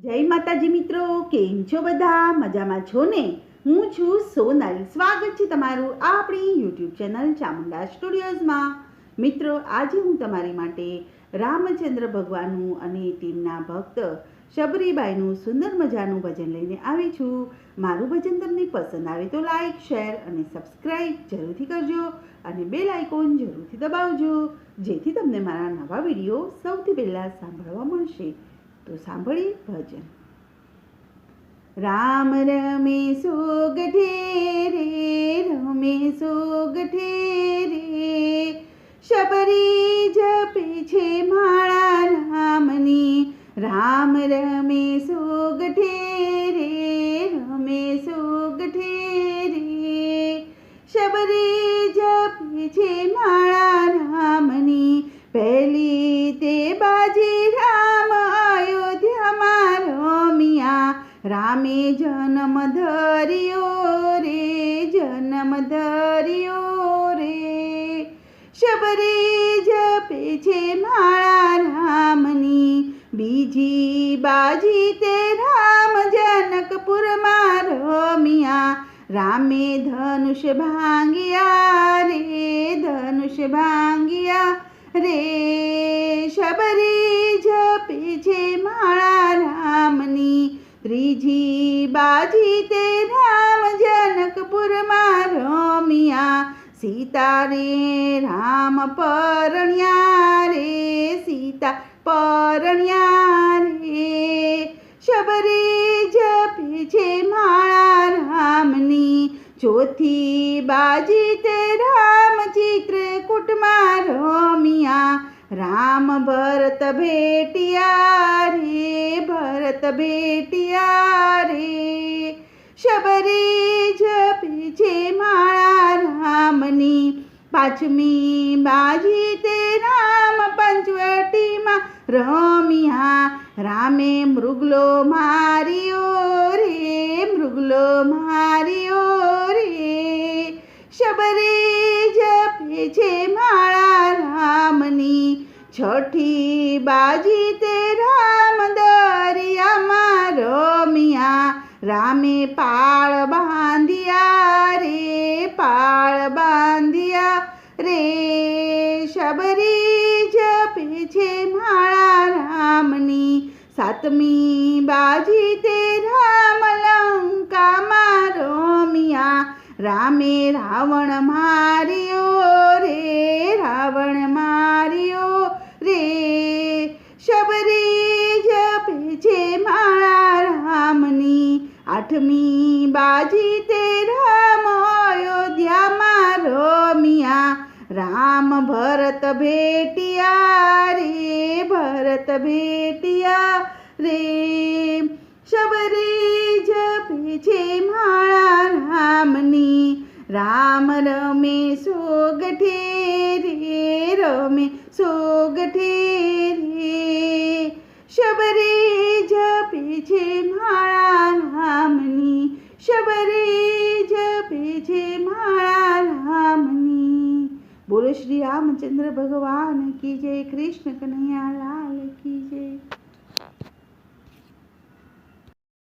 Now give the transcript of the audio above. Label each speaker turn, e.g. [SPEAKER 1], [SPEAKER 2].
[SPEAKER 1] જય માતાજી મિત્રો, કેમ છો બધા? મજામાં છો ને? હું છું સોનલ. સ્વાગત છે તમારું આપણી યુટ્યુબ ચેનલ ચામુંડા સ્ટુડિયોઝમાં. મિત્રો, આજે હું તમારી માટે રામચંદ્ર ભગવાનનું અને તેમના ભક્ત શબરીબાઈનું સુંદર મજાનું ભજન લઈને આવી છું. મારું ભજન તમને પસંદ આવે તો લાઈક, શેર અને સબસ્ક્રાઈબ જરૂરથી કરજો અને બેલ આઇકોન જરૂરથી દબાવજો, જેથી તમને મારા નવા વિડીયો સૌથી પહેલાં સાંભળવા મળશે. તો સાંભળીએ ભજન. રામ રમે સોગઠે રે, રમે સોગઠે રે, શબરી જપે છે માળા રામની. રામ રમે સોગઠે રે, રમે સોગઠે રે, શબરી જપે છે માળા રામની. પહેલી તે બાજી રામ અયોધ્યામાં રમ્યા, રામે જન્મ ધર્યો રે, જન્મ ધર્યો રે. શબરી જપે છે માળા રામની. બીજી બાજી તે રામ જનકપુરમાં રમ્યા, રામે ધનુષ ભાંગ્યા રે, ધનુષ ભાંગ્યા રે. શબરી જપે છે માળા રામની. ત્રીજી બાજી તે રામ જનકપુરમાં રમ્યા, સીતા રે રામ પરણ્યા રે, સીતા પરણ્યા રે. શબરી જપે છે માળા રામની. ચોથી બાજી તે રામ ચિત્રકૂટમાં રમ્યા, રામ ભરત ભેટિયા રે, ભરત ભેટિયા રે. શબરી જપે છે માળા રામની. પાંચમી બાજી તે રામ પંચવટીમાં રમ્યા, રામે મૃગલો માર્યો રે, મૃગલો માર્યો રે. શબરી જપે છે માળા રામની. છઠ્ઠી બાજી તે રામ દરિયામાં રમ્યા, રામે પાળ બાંધ્યા રે, પાળ બાંધ્યા રે. શબરી જપે છે માળા રામની. સાતમી બાજી તે રામ લંકામાં રમ્યા, રામે રાવણ માર્યો રે, રાવણ માર્યો રે. શબરી જપે છે માળા રામની. આઠમી બાજી તે રામ અયોધ્યામાં રમ્યા, રામ ભરત ભેટિયા રે, ભરત ભેટિયા રે. શબરી જપે છે માળા રામની. રામ રમે સોગઠે રે, રમે સોગઠે રે, શબરી જપે છે માળા રામની. શબરી જપે છે માળા રામની. બોલો શ્રી રામચંદ્ર ભગવાન કી જય, કૃષ્ણ કનૈયા લાલ કી જય.